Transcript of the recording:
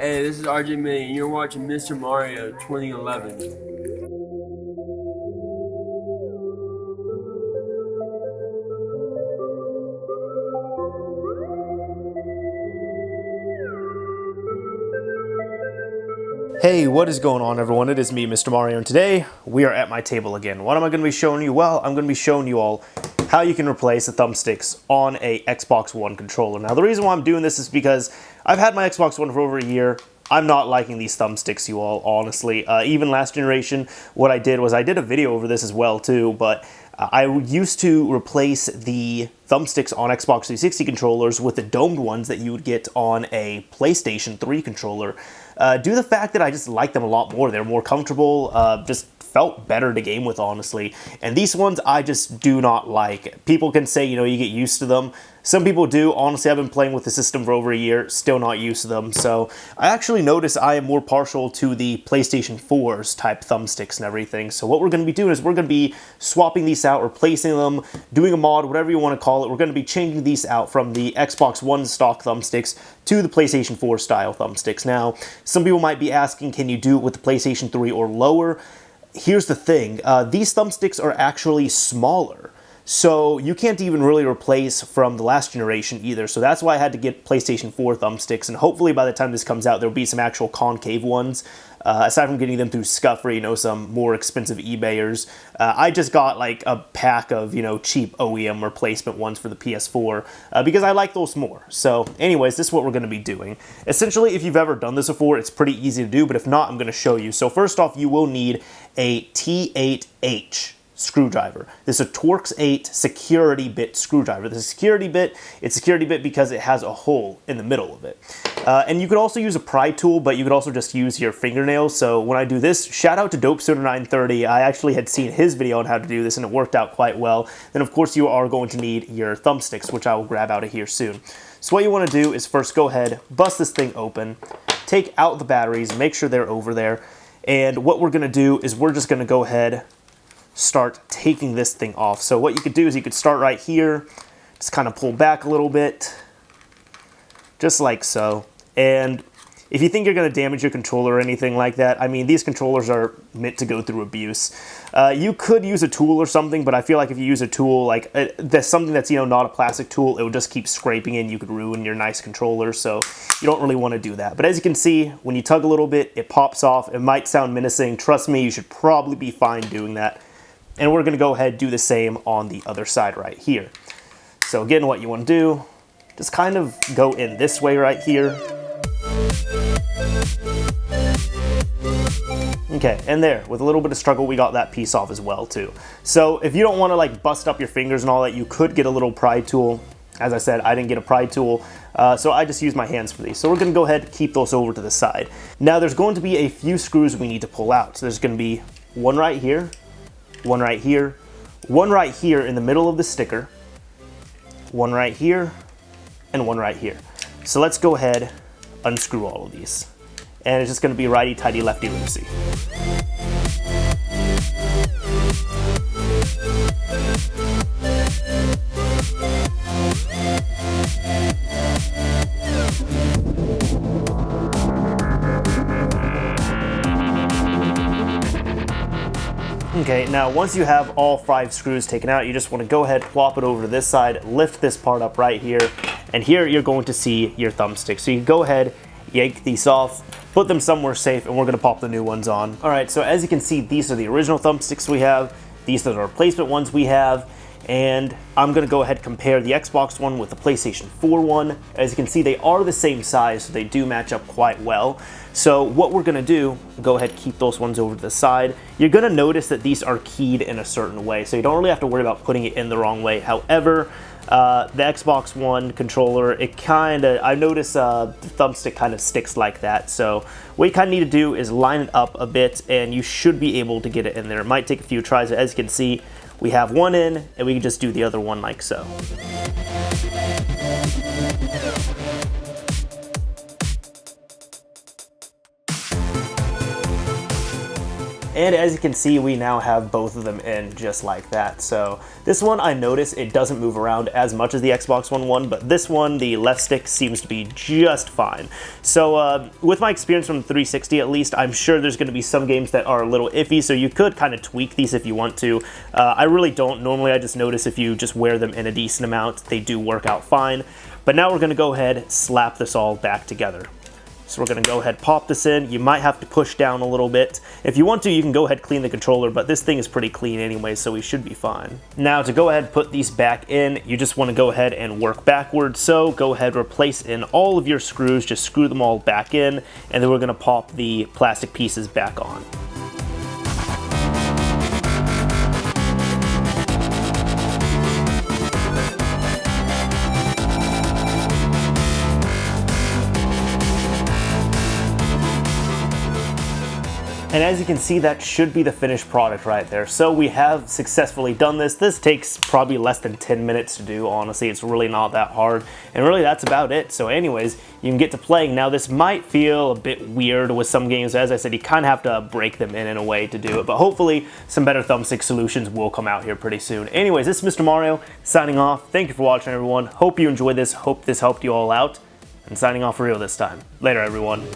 Hey, this is RJ May, and you're watching Mr. Mario 2011. Hey, what is going on everyone? It is me, Mr. Mario, and today we are at my table again. What am I going to be showing you? Well, I'm going to be showing you all how you can replace the thumbsticks on a Xbox One controller. Now, the reason why I'm doing this is because I've had my Xbox One for over a year. I'm not liking these thumbsticks, you all, honestly. Even last generation, what I did was I did a video over this as well, too, but I used to replace the thumbsticks on Xbox 360 controllers with the domed ones that you would get on a PlayStation 3 controller. Due to the fact that I just like them a lot more. They're more comfortable, just felt better to game with, honestly. And these ones I just do not like. People can say, you know, you get used to them. Some people do. Honestly, I've been playing with the system for over a year, still not used to them. So I actually notice I am more partial to the PlayStation 4's type thumbsticks and everything. So what we're going to be doing is we're going to be swapping these out, replacing them, doing a mod, whatever you want to call it. We're going to be changing these out from the Xbox One stock thumbsticks to the PlayStation 4 style thumbsticks. Now, some people might be asking, can you do it with the PlayStation 3 or lower? Here's the thing. These thumbsticks are actually smaller. So you can't even really replace from the last generation either. So that's why I had to get PlayStation 4 thumbsticks. And hopefully by the time this comes out, there'll be some actual concave ones. Aside from getting them through Scuff or, you know, some more expensive eBayers. I just got like a pack of, you know, cheap OEM replacement ones for the PS4 because I like those more. So anyways, this is what we're going to be doing. Essentially, if you've ever done this before, it's pretty easy to do. But if not, I'm going to show you. So first off, you will need a T8H screwdriver. This is a Torx 8 security bit screwdriver. This is a security bit. It's a security bit because it has a hole in the middle of it. And you could also use a pry tool, but you could also just use your fingernails. So when I do this, shout out to DopeSoda930. I actually had seen his video on how to do this and it worked out quite well. Then of course you are going to need your thumbsticks, which I will grab out of here soon. So what you want to do is first go ahead, bust this thing open, take out the batteries, make sure they're over there. And what we're going to do is we're just going to go ahead, start taking this thing off. So what you could do is you could start right here, just kind of pull back a little bit, just like so. And if you think you're going to damage your controller or anything like that, I mean, these controllers are meant to go through abuse. You could use a tool or something, but I feel like if you use a tool, like that's something that's, you know, not a plastic tool, it will just keep scraping in. You could ruin your nice controller, so you don't really want to do that. But as you can see, when you tug a little bit, it pops off. It might sound menacing. Trust me, you should probably be fine doing that. And we're going to go ahead and do the same on the other side right here. So again, what you want to do, just kind of go in this way right here. Okay, and there, with a little bit of struggle, we got that piece off as well too. So if you don't want to like bust up your fingers and all that, you could get a little pry tool. As I said, I didn't get a pry tool, so I just use my hands for these. So we're going to go ahead and keep those over to the side. Now there's going to be a few screws we need to pull out. So there's going to be one right here, one right here, one right here in the middle of the sticker, one right here, and one right here. So let's go ahead, unscrew all of these. And it's just going to be righty-tighty, lefty-loosey. Okay, now once you have all 5 screws taken out, you just want to go ahead, plop it over to this side, lift this part up right here, and here you're going to see your thumbsticks. So you can go ahead, yank these off, put them somewhere safe, and we're going to pop the new ones on. All right, so as you can see, these are the original thumbsticks we have, these are the replacement ones we have, and I'm going to go ahead and compare the Xbox One with the PlayStation 4 one. As you can see, they are the same size, so they do match up quite well. So what we're going to do, go ahead and keep those ones over to the side. You're going to notice that these are keyed in a certain way, so you don't really have to worry about putting it in the wrong way. However, the Xbox One controller, it kind of, I notice the thumbstick kind of sticks like that. So what you kind of need to do is line it up a bit, and you should be able to get it in there. It might take a few tries, but as you can see, we have one in, and we can just do the other one like so. And as you can see, we now have both of them in just like that. So this one, I notice it doesn't move around as much as the Xbox One, but this one, the left stick seems to be just fine. So with my experience from the 360 at least, I'm sure there's going to be some games that are a little iffy, so you could kind of tweak these if you want to. I really don't. Normally I just notice if you just wear them in a decent amount, they do work out fine. But now we're going to go ahead, slap this all back together. So we're going to go ahead, pop this in. You might have to push down a little bit. If you want to, you can go ahead, clean the controller, but this thing is pretty clean anyway, so we should be fine. Now to go ahead, put these back in, you just want to go ahead and work backwards. So go ahead, replace in all of your screws, just screw them all back in, and then we're going to pop the plastic pieces back on. And as you can see, that should be the finished product right there. So we have successfully done this. This takes probably less than 10 minutes to do, honestly. It's really not that hard. And really, that's about it. So anyways, you can get to playing. Now, this might feel a bit weird with some games. As I said, you kind of have to break them in a way to do it. But hopefully, some better thumbstick solutions will come out here pretty soon. Anyways, this is Mr. Mario signing off. Thank you for watching, everyone. Hope you enjoyed this. Hope this helped you all out. And signing off for real this time. Later, everyone.